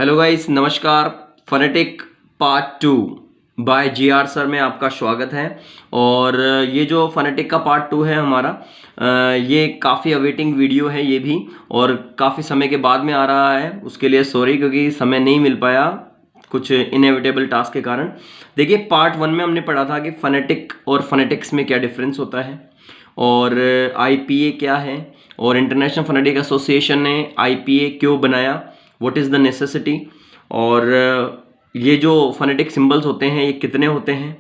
Hello guys, नमस्कार। Phonetic part 2 by GR sir में आपका स्वागत है। और ये जो फोनेटिक का पार्ट 2 है हमारा, ये काफ़ी अवेटिंग वीडियो है ये भी, और काफ़ी समय के बाद में आ रहा है। उसके लिए सॉरी, क्योंकि समय नहीं मिल पाया कुछ इनएविटेबल टास्क के कारण। देखिए, पार्ट 1 में हमने पढ़ा था कि फोनेटिक और फोनेटिक्स में क्या डिफरेंस होता है, और आईपीए क्या है, और इंटरनेशनल फोनेटिक एसोसिएशन ने आईपीए क्यों बनाया, व्हाट इज़ द नेसेसिटी, और ये जो फोनेटिक सिंबल्स होते हैं ये कितने होते हैं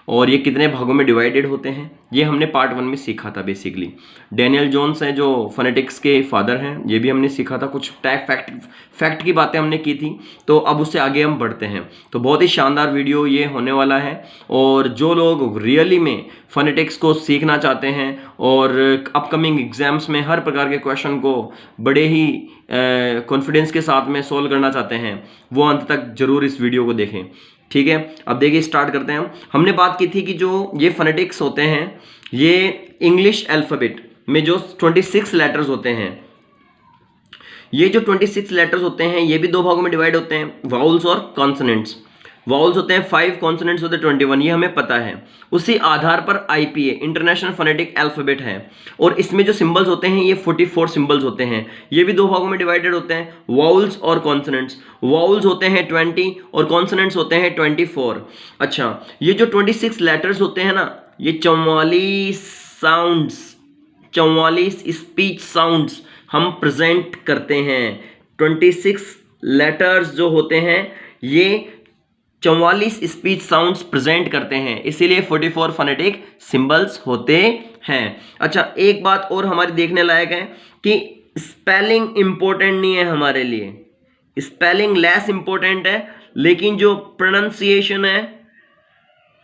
और ये कितने भागों में डिवाइडेड होते हैं, ये हमने पार्ट 1 में सीखा था। बेसिकली डैनियल जोन्स हैं जो फोनेटिक्स के फादर हैं, ये भी हमने सीखा था। कुछ फैक्ट की बातें हमने की थी। तो अब उससे आगे हम बढ़ते हैं। तो बहुत ही शानदार वीडियो ये होने वाला है, और जो लोग रियली में फोनेटिक्स को सीखना चाहते हैं और अपकमिंग एग्जाम्स में हर प्रकार के क्वेश्चन को बड़े ही कॉन्फिडेंस के साथ में सोल्व करना चाहते हैं, वो अंत तक जरूर इस वीडियो को देखें। ठीक है, अब देखिए स्टार्ट करते हैं। हमने बात की थी कि जो ये फोनेटिक्स होते हैं, ये इंग्लिश अल्फाबेट में जो 26 लेटर्स होते हैं, ये जो 26 लेटर्स होते हैं ये भी दो भागों में डिवाइड होते हैं, वाउल्स और कॉन्सोनेंट्स। वाउल्स होते हैं 5, कॉन्सोनेंट्स होते हैं 21, ये हमें पता है। उसी आधार पर आईपीए इंटरनेशनल फोनेटिक अल्फाबेट है, और इसमें जो सिंबल्स होते हैं ये 44 सिंबल्स होते हैं। ये भी दो भागों में डिवाइडेड होते हैं, वाउल्स और कॉन्सोनेंट्स। वाउल्स होते हैं 20 और कॉन्सोनेंट्स होते हैं 24। अच्छा, ये जो 26 लेटर्स होते हैं ना, ये 44 साउंड्स, 44 स्पीच साउंड्स हम प्रेजेंट करते हैं। 26 लेटर्स जो होते हैं ये 44 स्पीच साउंड्स प्रेजेंट करते हैं, इसीलिए 44 फोनेटिक सिंबल्स होते हैं। अच्छा, एक बात और हमारी देखने लायक है कि स्पेलिंग इंपॉर्टेंट नहीं है हमारे लिए, स्पेलिंग लेस इंपॉर्टेंट है, लेकिन जो प्रोनाउंसिएशन है,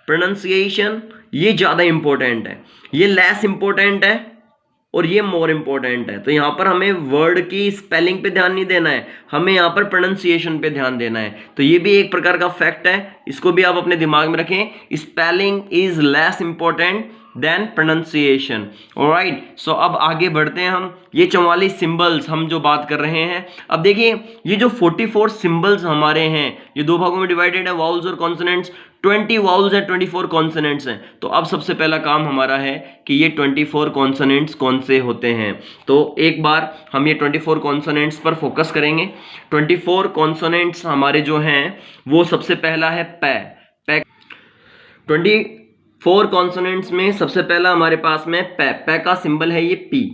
प्रोनाउंसिएशन ये ज़्यादा इंपॉर्टेंट है। ये लेस इंपॉर्टेंट है और ये मोर इंपॉर्टेंट है। तो यहाँ पर हमें वर्ड की स्पेलिंग पे ध्यान नहीं देना है, हमें यहाँ पर प्रोनाउंसिएशन पे ध्यान देना है। तो ये भी एक प्रकार का फैक्ट है, इसको भी आप अपने दिमाग में रखें। Spelling is less important than pronunciation. Alright, so अब आगे बढ़ते हैं हम। ये 44 सिंबल्स हम जो बात कर रहे हैं, अब देखिए ये जो 44 सिंबल्स हमारे हैं ये दो भागों में डिवाइडेड है, वाउल्स और कॉन्सोनेंट्स। 20 वाउल्स है, 24 कॉन्सोनेंट्स हैं। तो अब सबसे पहला काम हमारा है कि ये 24 कॉन्सोनेंट्स कौन से होते हैं। तो एक बार हम ये 24 कॉन्सोनेंट्स पर फोकस करेंगे। 24 कॉन्सोनेंट्स हमारे जो हैं वो सबसे पहला है पै। 24 कॉन्सोनेंट्स में सबसे पहला हमारे पास में पै। पै का सिंबल है ये पी।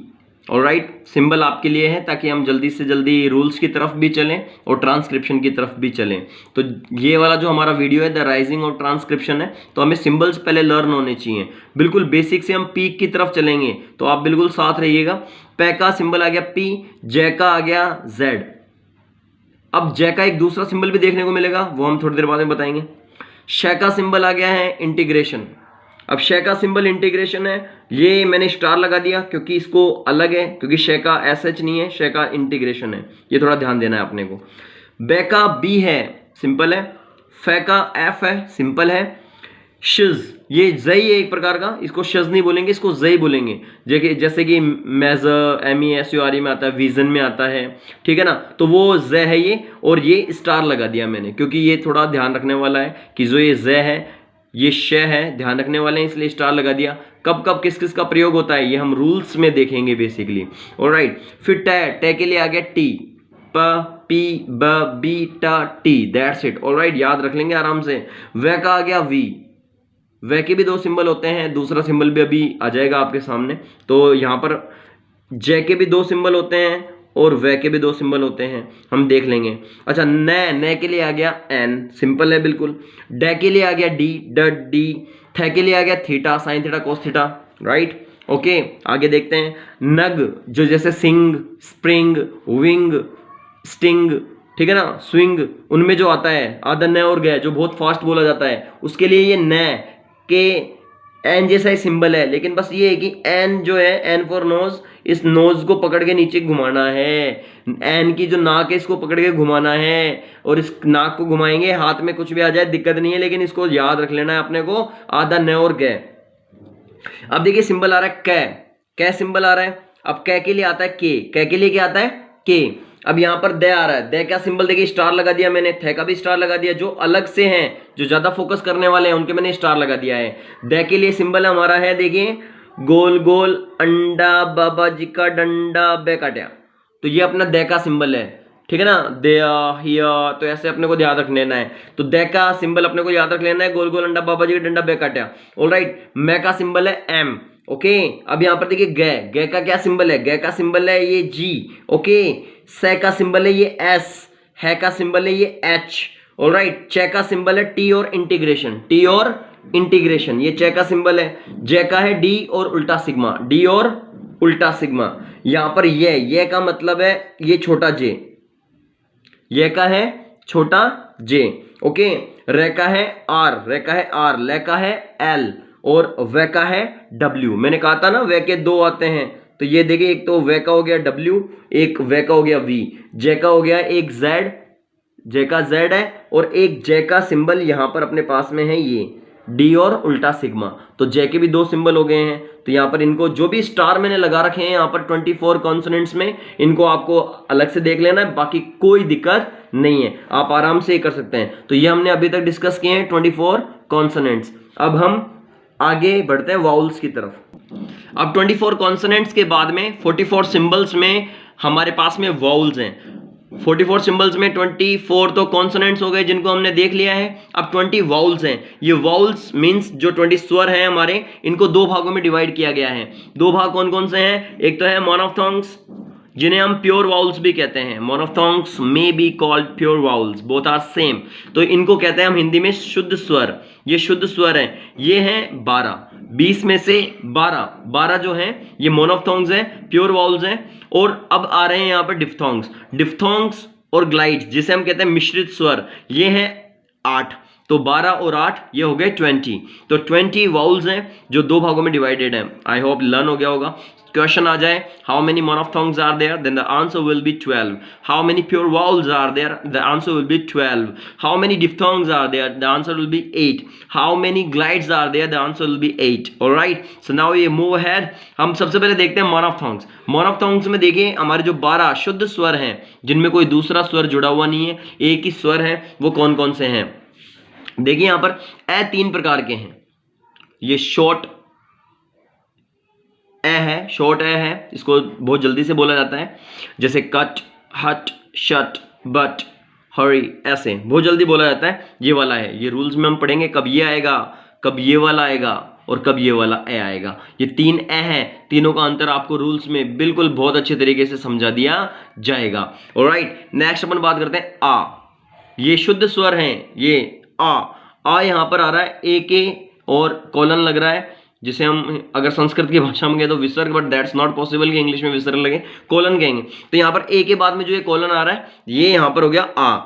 ऑलराइट, सिंबल आपके लिए है ताकि हम जल्दी से जल्दी रूल्स की तरफ भी चलें और ट्रांसक्रिप्शन की तरफ भी चलें। तो ये वाला जो हमारा वीडियो है द राइजिंग ऑफ ट्रांसक्रिप्शन है, तो हमें सिंबल्स पहले लर्न होने चाहिए। बिल्कुल बेसिक से हम पी की तरफ चलेंगे, तो आप बिल्कुल साथ रहिएगा। पै का सिंबल आ गया पी, जै का आ गया जेड। अब जै का एक दूसरा सिंबल भी देखने को मिलेगा, वो हम थोड़ी देर बाद में बताएंगे। शै का सिंबल आ गया है इंटीग्रेशन। अब शै का सिंबल इंटीग्रेशन है, ये मैंने स्टार लगा दिया क्योंकि इसको अलग है, क्योंकि शै का एसएच नहीं है, शै का इंटीग्रेशन है, ये थोड़ा ध्यान देना है अपने को। बै का बी है, सिंपल है। फै का एफ है, सिंपल है। शिज, ये जई है एक प्रकार का, इसको शज नहीं बोलेंगे, इसको जई बोलेंगे। जैसे कि मेजर MESURE में आता है, विजन में आता है, ठीक है ना, तो वो ज है ये, और ये स्टार लगा दिया मैंने क्योंकि ये थोड़ा ध्यान रखने वाला है कि जो ये ज है ये श है, ध्यान रखने वाले हैं, इसलिए स्टार लगा दिया। कब कब किस किस का प्रयोग होता है ये हम रूल्स में देखेंगे बेसिकली। ऑलराइट, फिर टै। टै के लिए आ गया टी, प पी ब बी टा टी, दैट्स इट। ऑलराइट, याद रख लेंगे आराम से। वै का आ गया वी। वै के भी दो सिंबल होते हैं, दूसरा सिंबल भी अभी आ जाएगा आपके सामने। तो यहाँ पर जै के भी दो सिंबल होते हैं और वै के भी दो सिंबल होते हैं, हम देख लेंगे। अच्छा, नै। नै के लिए आ गया एन, सिंपल है बिल्कुल। डै के लिए आ गया डी, ड डी। थै के लिए आ गया theta, sine theta cos theta. Right, okay, आगे देखते हैं। नग, जो जैसे सिंग, स्प्रिंग, विंग, स्टिंग, ठीक है ना, स्विंग, उनमें जो आता है आधा न और गै, जो बहुत फास्ट बोला जाता है, उसके लिए ये न के एन जैसा ही सिंबल है, लेकिन बस ये है कि एन जो है, एन फॉर नोज, इस नोज को पकड़ के नीचे घुमाना है। एन की जो नाक है इसको पकड़ के घुमाना है, और इस नाक को घुमाएंगे, हाथ में कुछ भी आ जाए दिक्कत नहीं है, लेकिन इसको याद रख लेना है अपने को, आधा न और कै। अब देखिए सिंबल आ रहा है कै। कै सिंबल आ रहा है। अब कै के लिए आता है के। कै के लिए क्या आता है के। अब यहाँ पर दे आ रहा है, दे का सिंबल देखिए स्टार लगा दिया मैंने, थे का भी स्टार लगा दिया। जो अलग से हैं, जो ज्यादा फोकस करने वाले हैं, उनके मैंने स्टार लगा दिया है। दे के लिए सिंबल हमारा है देखिए गोल गोल अंडा बाबा जी का डंडा बे काट्या, तो ये अपना दे का सिंबल है, ठीक है ना। दया हिया, तो ऐसे अपने को याद रख लेना है। तो दे का सिंबल अपने को याद रख लेना है, गोल गोल अंडा बाबा जी का डंडा बे काट्या। ऑलराइट, मैं का सिंबल है एम। ओके, अब यहाँ पर देखिए गे, गे का क्या सिंबल है, गे का सिंबल है ये जी। ओके, से का सिंबल है ये एस, है का सिंबल है ये एच। ऑलराइट, चे का सिंबल है टी और इंटीग्रेशन, टी और इंटीग्रेशन, ये चे का सिंबल है। जे का है डी और उल्टा सिग्मा, डी और उल्टा सिग्मा। यहां पर ये का मतलब है ये छोटा जे, ये का है छोटा जे। ओके, रे का है आर, रे का है आर, ले का है एल और वे का है डब्ल्यू। मैंने कहा था ना वे के दो आते हैं, तो ये देखिए एक तो वे का हो गया डब्ल्यू, एक वे का हो गया वी। जे का हो गया एक जेड, जे का जेड है, और एक जे का सिंबल यहां पर अपने पास में है ये डी और उल्टा सिग्मा। तो जे के भी दो सिंबल हो गए हैं। तो यहां पर इनको जो भी स्टार मैंने लगा रखे हैं यहां पर 24 कॉन्सोनेंट्स में, इनको आपको अलग से देख लेना है, बाकी कोई दिक्कत नहीं है, आप आराम से कर सकते हैं। तो ये हमने अभी तक डिस्कस किए हैं 24 कॉन्सोनेंट्स। अब हम आगे बढ़ते हैं वाउल्स की तरफ। अब 24 कॉन्सोनेंट्स के बाद में 44 सिंबल्स में हमारे पास में वाउल्स हैं। 44 सिंबल्स में 24 तो कॉन्सोनेंट्स हो गए जिनको हमने देख लिया है। अब 20 वाउल्स हैं। ये वाउल्स मींस जो 20 स्वर हैं हमारे, इनको दो भागों में डिवाइड किया गया है। दो भाग कौन कौन से हैं? एक तो है मोनोफ्थोंग्स, जिन्हें हम प्योर वाउल्स भी कहते हैं। Monophthongs may be called pure vowels, both are same. तो इनको कहते हैं हम हिंदी में शुद्ध स्वर। ये शुद्ध स्वर हैं, ये हैं 12, 20 में से 12 जो हैं ये मोनोफ्थोंग्स हैं, प्योर वाउल्स हैं। और अब आ रहे हैं यहाँ पर डिफ्थोंग्स, डिफ्थोंग्स और ग्लाइड्स, जिसे हम कहते हैं मिश्रित स्वर, ये हैं 8। तो 12 और 8 ये हो गए 20। तो 20 वाउल्स हैं जो दो भागों में डिवाइडेड हैं। आई होप लर्न हो गया होगा। क्वेश्चन आ जाए how many monophthongs are there, then the answer will be 12. How many pure vowels are there, the answer will be 12. How many diphthongs are there, the answer will be 8. How many glides are there, the answer will be 8. Alright, so now ये move ahead. हम सबसे पहले देखते हैं मोनोफ्थोंग्स। मोनोफ्थोंग्स में देखिए हमारे जो 12 शुद्ध स्वर हैं जिनमें कोई दूसरा स्वर जुड़ा हुआ नहीं है, एक ही स्वर है, वो कौन कौन से हैं? देखिए यहां पर ए 3 प्रकार के हैं। ये शॉर्ट ए है, शॉर्ट ए है, इसको बहुत जल्दी से बोला जाता है, जैसे कट, हट, शट, बट, हरी, ऐसे बहुत जल्दी बोला जाता है। ये वाला है, ये रूल्स में हम पढ़ेंगे कब ये आएगा, कब ये वाला आएगा और कब ये वाला ए आएगा। ये 3 ए है, तीनों का अंतर आपको रूल्स में बिल्कुल बहुत अच्छे तरीके से समझा दिया जाएगा। ऑलराइट, नेक्स्ट अपन बात करते हैं आ। ये शुद्ध स्वर हैं, ये आ यहां पर आ रहा है, ए के और कॉलन लग रहा है, जिसे हम अगर संस्कृत की भाषा में कहें तो विसर्ग, बट दैट्स नॉट पॉसिबल कि इंग्लिश में विसर्ग लगे, कॉलन कहेंगे। तो यहां पर ए के बाद में जो ये कॉलन आ रहा है ये यहां पर हो गया आ।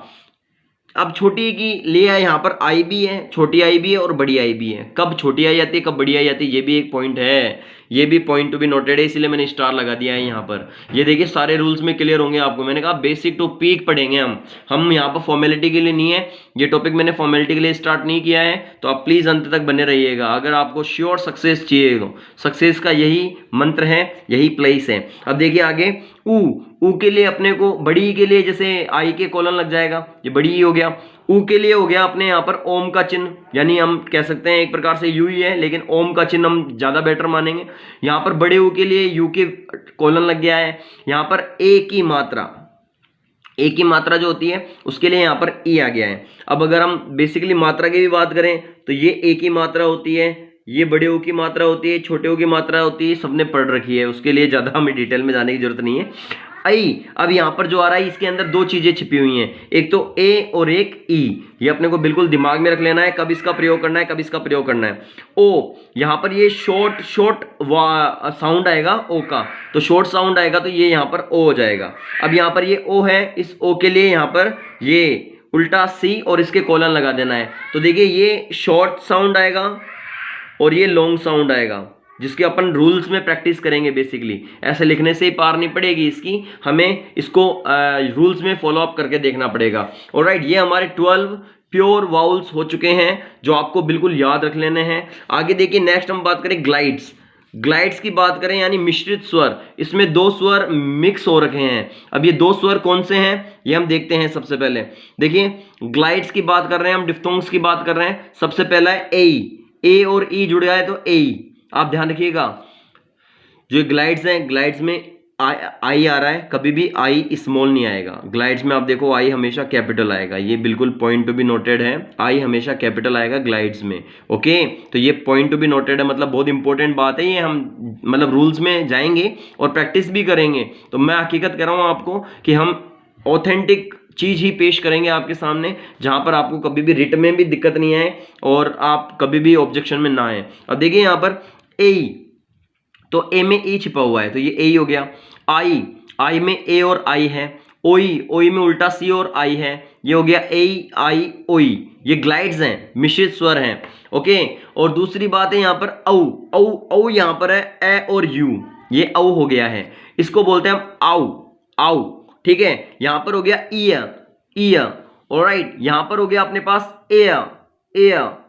अब छोटी की ले आए, यहाँ पर आई भी है, छोटी आई भी है और बड़ी आई भी है। कब छोटी आई आती है, कब बड़ी आई आती है, ये भी एक पॉइंट है, ये भी पॉइंट टू बी नोटेड है, इसीलिए मैंने स्टार लगा दिया है यहाँ पर। ये देखिए सारे रूल्स में क्लियर होंगे आपको। मैंने कहा बेसिक टू पीक पढ़ेंगे हम यहाँ पर फॉर्मेलिटी के लिए नहीं है, ये टॉपिक मैंने फॉर्मेलिटी के लिए स्टार्ट नहीं किया है। तो आप प्लीज अंत तक बने रहिएगा अगर आपको श्योर सक्सेस चाहिए तो। सक्सेस का यही मंत्र है, यही प्लेस है। अब देखिए आगे ऊ के लिए अपने को, बड़ी के लिए जैसे आई के कॉलन लग जाएगा, ये बड़ी ही हो गया। ऊ के लिए हो गया अपने यहाँ पर ओम का चिन्ह, यानी हम कह सकते हैं एक प्रकार से यू ही है, लेकिन ओम का चिन्ह हम ज्यादा बेटर मानेंगे। यहाँ पर बड़े ऊ के लिए यू के कॉलन लग गया है। यहाँ पर ए की मात्रा जो होती है उसके लिए यहाँ पर ई आ गया है। अब अगर हम बेसिकली मात्रा की भी बात करें तो ये ए की मात्रा होती है, ये बड़े ऊ की मात्रा होती है, छोटे ऊ की मात्रा होती है, सबने पढ़ रखी है, उसके लिए ज्यादा हमें डिटेल में जाने की जरूरत नहीं है। आई, अब यहाँ पर जो आ रहा है इसके अंदर दो चीजें छिपी हुई हैं, एक तो ए और एक ई। ये अपने को बिल्कुल दिमाग में रख लेना है, कब इसका प्रयोग करना है, कब इसका प्रयोग करना है। ओ, यहाँ पर ये शॉर्ट साउंड आएगा ओ का, तो शॉर्ट साउंड आएगा तो ये यहाँ पर ओ हो जाएगा। अब यहाँ पर ये ओ है, इस ओ के लिए यहाँ पर ये उल्टा सी और इसके कॉलन लगा देना है। तो देखिए ये शॉर्ट साउंड आएगा और ये लॉन्ग साउंड आएगा, जिसके अपन रूल्स में प्रैक्टिस करेंगे। बेसिकली ऐसे लिखने से ही पार नहीं पड़ेगी इसकी, हमें इसको रूल्स में फॉलो अप करके देखना पड़ेगा। ऑलराइट, ये हमारे 12 प्योर वाउल्स हो चुके हैं जो आपको बिल्कुल याद रख लेने हैं। आगे देखिए नेक्स्ट हम बात करें ग्लाइड्स। ग्लाइड्स की बात करें यानी मिश्रित स्वर, इसमें दो स्वर मिक्स हो रखे हैं। अब ये दो स्वर कौन से हैं ये हम देखते हैं। सबसे पहले देखिए ग्लाइड्स की बात कर रहे हैं हम, डिफ्थोंग्स की बात कर रहे हैं। सबसे पहला है ए और ई जुड़ गया है तो ए। आप ध्यान रखिएगा जो ग्लाइड्स हैं, ग्लाइड्स में आई आ रहा है, कभी भी आई स्मॉल नहीं आएगा। ग्लाइड्स में आप देखो आई हमेशा कैपिटल आएगा, ये बिल्कुल पॉइंट टू बी नोटेड है, आई हमेशा कैपिटल आएगा ग्लाइड्स में। ओके, तो ये पॉइंट टू बी नोटेड है, मतलब बहुत इंपॉर्टेंट बात है ये। हम मतलब रूल्स में जाएंगे और प्रैक्टिस भी करेंगे। तो मैं हकीकत कर रहा हूँ आपको कि हम ऑथेंटिक चीज ही पेश करेंगे आपके सामने, जहां पर आपको कभी भी रिट में भी दिक्कत नहीं आए और आप कभी भी ऑब्जेक्शन में ना आए। अब देखिए यहाँ पर ए, तो ए में ई छिपा हुआ है तो ये ए ही हो गया। आई में ए और आई है। ओई में उल्टा सी और आई है, ये हो गया ए आई ओई। ये ग्लाइड्स हैं, मिश्रित स्वर हैं। ओके, और दूसरी बात है यहाँ पर औ यहाँ पर है ए और यू, ये औ हो गया है, इसको बोलते हैं हम आउ। ठीक है, यहां पर हो गया ईय। ऑलराइट, यहां पर हो गया अपने पास ए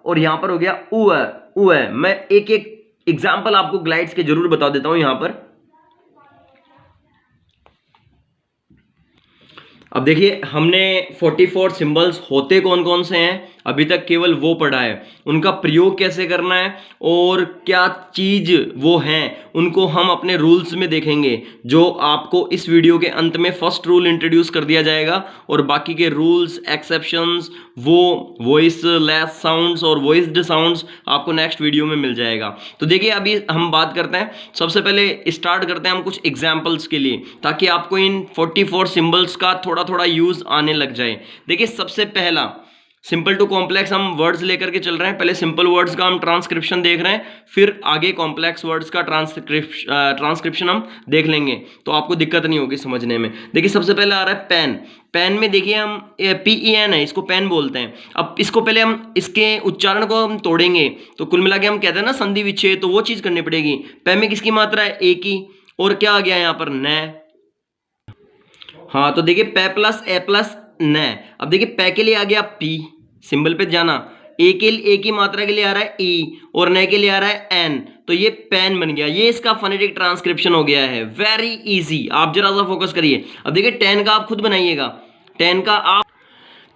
और यहां पर हो गया उ। मैं एक एक एग्जाम्पल आपको ग्लाइड्स के जरूर बता देता हूं यहां पर। अब देखिए हमने 44 सिंबल्स होते कौन कौन से हैं अभी तक केवल वो पढ़ा है, उनका प्रयोग कैसे करना है और क्या चीज वो हैं उनको हम अपने रूल्स में देखेंगे, जो आपको इस वीडियो के अंत में फर्स्ट रूल इंट्रोड्यूस कर दिया जाएगा और बाकी के रूल्स एक्सेप्शंस वो वॉइस लेस साउंड्स और वॉइस्ड साउंड्स आपको नेक्स्ट वीडियो में मिल जाएगा। तो देखिए अभी हम बात करते हैं, सबसे पहले स्टार्ट करते हैं हम कुछ एग्जाम्पल्स के लिए, ताकि आपको इन 44 सिंबल्स का थोड़ा थोड़ा यूज आने लग जाए। देखिए सबसे पहला सिंपल टू कॉम्प्लेक्स हम वर्ड्स लेकर के चल रहे हैं। पहले सिंपल वर्ड्स का हम ट्रांसक्रिप्शन देख रहे हैं, फिर आगे कॉम्प्लेक्स वर्ड्स का ट्रांसक्रिप्शन हम देख लेंगे, तो आपको दिक्कत नहीं होगी समझने में। देखिए सबसे पहले आ रहा है पेन। पेन में देखिए हम PEN है, इसको पेन बोलते हैं। अब इसको पहले हम इसके उच्चारण को हम तोड़ेंगे, तो कुल मिला के हम कहते हैं ना संधि विच्छेद, तो वो चीज करनी पड़ेगी। पेन में किसकी मात्रा है? ए की, और क्या आ गया यहाँ पर? न। हाँ, तो देखिए पे प्लस ए प्लस न। अब देखिए पे के लिए आ गया पी, सिंबल पे जाना। ए की मात्रा के लिए आ रहा है ई और न के लिए आ रहा है एन, तो ये पेन बन गया। ये इसका फोनेटिक ट्रांसक्रिप्शन हो गया है। वेरी इजी, आप जरा सा फोकस करिए। अब देखिए 10 का आप खुद बनाइएगा, 10 का आप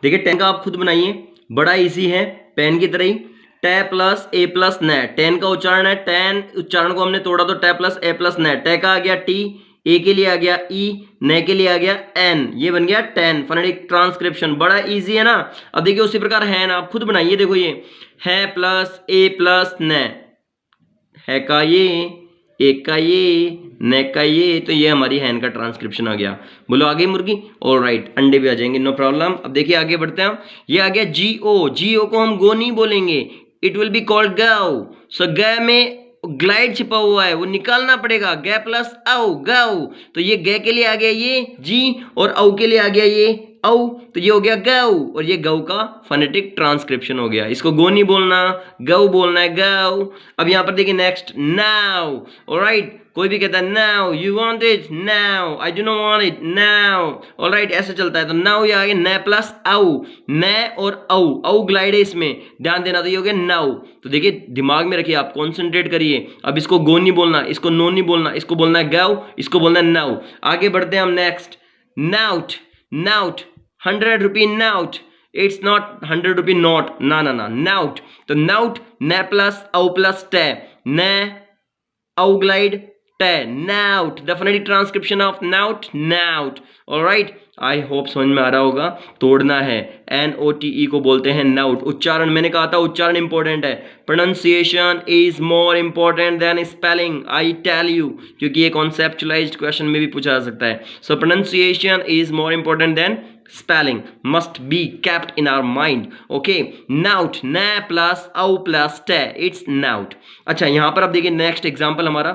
देखिए 10 का आप खुद बनाइए, बड़ा इजी है पेन की तरह ही। टे प्लस ए प्लस न, 10 का उच्चारण है, 10 उच्चारण को हमने तोड़ा तो टे प्लस ए प्लस न। टे का आ गया टी, ए के लिए आ गया ई, न के लिए आ गया एन, ये बन गया 10 फोनेटिक ट्रांसक्रिप्शन। बड़ा इजी है ना। अब देखिए उसी प्रकार है ना, आप खुद बनाइए। देखो ये है प्लस ए प्लस न, है का ये, एक का ये, न का ये, तो ये हमारी हैन का ट्रांसक्रिप्शन आ गया। बोलो आगे मुर्गी। ऑलराइट, अंडे भी आ जाएंगे, नो प्रॉब्लम। अब देखिए आगे बढ़ते हैं हम। ये आ गया GO को हम गो नहीं बोलेंगे, इट विल बी कॉल्ड गौ। सो ग में ग्लाइड छिपा हुआ है, वो निकालना पड़ेगा। ग प्लस औ, गौ, तो ये ग के लिए आ गया ये जी और औ के लिए आ गया ये औ, तो ये हो गया गौ, और ये गौ का फोनेटिक ट्रांसक्रिप्शन हो गया। इसको गो नहीं बोलना, गौ बोलना है, गौ। अब यहां पर देखिए नेक्स्ट नाउ। ऑलराइट, कोई भी कहता है now, you want it, now, I do not want it, now. Alright, ऐसे चलता है। तो नाउ ये आ गया न प्लस औ, न और औ ग्लाइड है इसमें, ध्यान देना। तो ये हो गया नाउ। तो देखिए दिमाग में रखिए, आप कॉन्सेंट्रेट करिए। अब इसको गो नहीं बोलना, इसको नो नहीं बोलना, इसको बोलना है गौ, इसको बोलना है नाउ। आगे बढ़ते हैं हम next. Nought, 100 rupee nought, it's not 100 rupee note, ना नाउट। तो नाउट न प्लस औ प्लस टे, न औ ग्लाइड टे, nought. The phonetic transcription of nought, nought. Alright, I hope समझ में आ रहा होगा। तोड़ना है, NOTE को बोलते हैं नाउट। उच्चारण, मैंने कहा था उच्चारण इंपॉर्टेंट है, pronunciation is more important than spelling, I tell you, क्योंकि ये कॉन्सेप्चुलाइज्ड क्वेश्चन में भी पूछा जा सकता है। So pronunciation is more important than spelling, must be kept in our mind. Okay, naut, na plus au plus te, it's naut. अच्छा, यहां पर अब देखिए नेक्स्ट एग्जांपल हमारा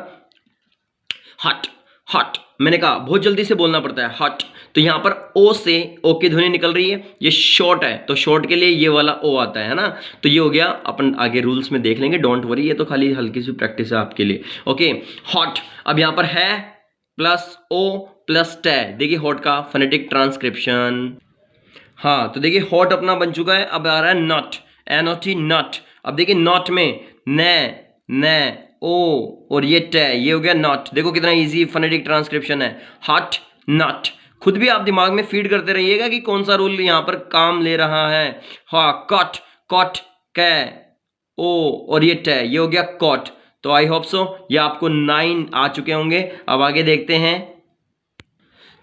हट। हट मैंने कहा बहुत जल्दी से बोलना पड़ता है, हट। तो यहां पर ओ से ओ की ध्वनि निकल रही है, ये शॉर्ट है तो शॉर्ट के लिए ये वाला ओ आता है ना। तो ये हो गया, अपन आगे रूल्स में देख लेंगे, डोंट वरी, ये तो खाली हल्की सी प्रैक्टिस है आपके लिए। Okay, hot. अब यहां पर है प्लस ओ प्लस टे, देखिए हॉट का फोनेटिक ट्रांसक्रिप्शन। हाँ, तो देखिए हॉट अपना बन चुका है। अब आ रहा है नॉट, NOT नॉट। अब देखिए नॉट में न ओ और ये टे, ये हो गया नॉट। देखो कितना इजी फोनेटिक ट्रांसक्रिप्शन है, हट नॉट। खुद भी आप दिमाग में फीड करते रहिएगा कि कौन सा रूल यहाँ पर काम ले रहा है। हाँ, कट कट कै ओ और ये टे, ये हो गया कॉट। तो आई होप सो ये आपको 9 आ चुके होंगे। अब आगे देखते हैं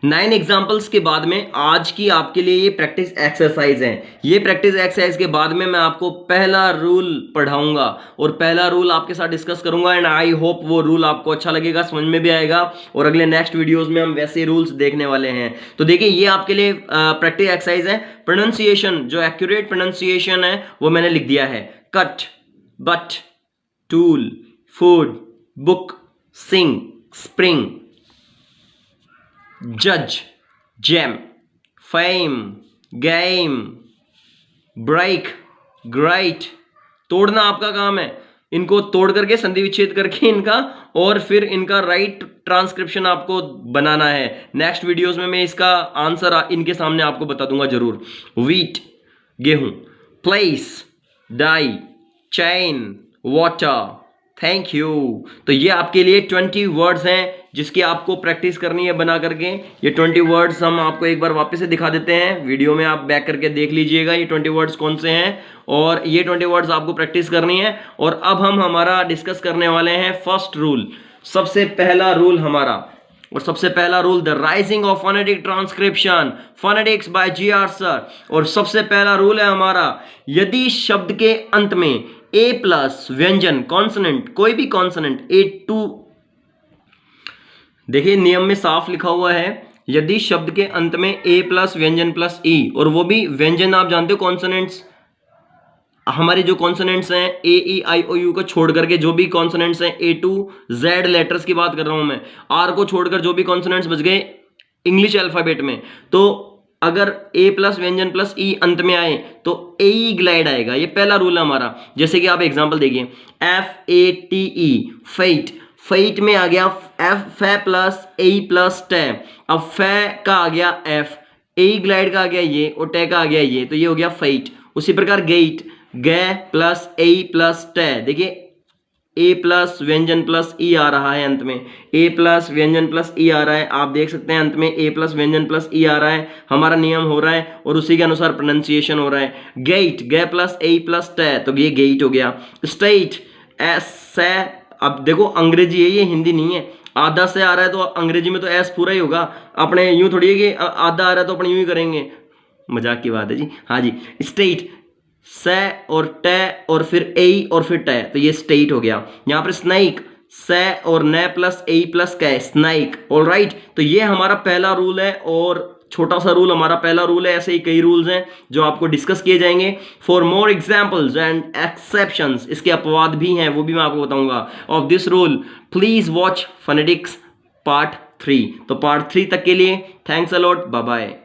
9 एग्जाम्पल्स के बाद में आज की आपके लिए ये प्रैक्टिस एक्सरसाइज है। ये प्रैक्टिस एक्सरसाइज के बाद में मैं आपको पहला रूल पढ़ाऊंगा और पहला रूल आपके साथ डिस्कस करूंगा एंड आई होप वो रूल आपको अच्छा लगेगा, समझ में भी आएगा और अगले नेक्स्ट वीडियोस में हम वैसे रूल्स देखने वाले हैं। तो देखिए ये आपके लिए प्रैक्टिस एक्सरसाइज है। प्रोनाउंसिएशन, जो एक्यूरेट प्रोनाउंसिएशन है वो मैंने लिख दिया है। Cut, but, tool, food, book, sing, spring, जज, jam, fame, game, break, great. तोड़ना आपका काम है, इनको तोड़ करके संधि विच्छेद करके इनका और फिर इनका राइट ट्रांसक्रिप्शन आपको बनाना है। नेक्स्ट वीडियोस में मैं इसका आंसर इनके सामने आपको बता दूंगा जरूर। व्हीट, गेहूं, place, die, chain, water, thank you. तो ये आपके लिए 20 वर्ड्स हैं जिसकी आपको प्रैक्टिस करनी है बना करके। ये 20 वर्ड्स हम आपको एक बार वापस से दिखा देते हैं, वीडियो में आप बैक करके देख लीजिएगा ये 20 वर्ड्स कौन से हैं और ये 20 वर्ड्स आपको प्रैक्टिस करनी है। और अब हम हमारा डिस्कस करने वाले हैं फर्स्ट रूल, सबसे पहला रूल हमारा। और सबसे पहला rule, the rising of phonetic transcription, phonetics by GR sir. और सबसे पहला रूल है हमारा, यदि शब्द के अंत में ए प्लस व्यंजन कॉन्सोनेंट, कोई भी कॉन्सोनेंट ए टू, देखिए नियम में साफ लिखा हुआ है, यदि शब्द के अंत में ए प्लस व्यंजन प्लस ई, और वो भी व्यंजन आप जानते हो कॉन्सोनेंट्स, हमारे जो कॉन्सोनेंट्स हैं ए ई आई ओ यू को छोड़ करके जो भी कॉन्सोनेंट्स हैं ए टू जेड लेटर्स की बात कर रहा हूं मैं, आर को छोड़कर जो भी कॉन्सोनेंट्स बच गए इंग्लिश अल्फाबेट में, तो अगर ए प्लस व्यंजन प्लस ई अंत में आए तो ए ई ग्लाइड आएगा। ये पहला रूल है हमारा। जैसे कि आप एग्जांपल देखिए, F A T E, fate, fate में आ गया एफ, फे प्लस ए प्लस टे। अब फे का आ गया एफ, ए ग्लाइड का आ गया ये और टे का आ गया ये, तो ये हो गया फेट। उसी प्रकार गेट, गे प्लस ए प्लस टे, देखिए ए प्लस व्यंजन प्लस ई आ रहा है अंत में, ए प्लस व्यंजन प्लस ई आ रहा है, आप देख सकते हैं अंत में ए प्लस व्यंजन प्लस ई आ रहा है, हमारा नियम हो रहा है और उसी के अनुसार प्रोनाउंसिएशन हो रहा है। गेट, गे प्लस ए प्लस टे, तो ये गेट हो गया। स्टेट, एस से, अब देखो अंग्रेजी है ये, हिंदी नहीं है। आधा से आ रहा है तो अंग्रेजी में तो एस पूरा ही होगा, अपने यूं थोड़ी है कि आधा आ रहा है तो अपने यूं ही करेंगे, मजाक की बात है जी। हाँ जी, स्टेट, से और टे और फिर ए और फिर टे, तो ये स्टेट हो गया। यहां पर स्नेक, से और ने प्लस ए प्लस कै, स्नेक। ऑलराइट, तो ये हमारा पहला रूल है और छोटा सा रूल हमारा पहला रूल है। ऐसे ही कई रूल्स हैं जो आपको डिस्कस किए जाएंगे। For more examples and exceptions, इसके अपवाद भी हैं, वो भी मैं आपको बताऊंगा of this rule, please watch phonetics part 3। तो पार्ट 3 तक के लिए thanks a lot, bye bye.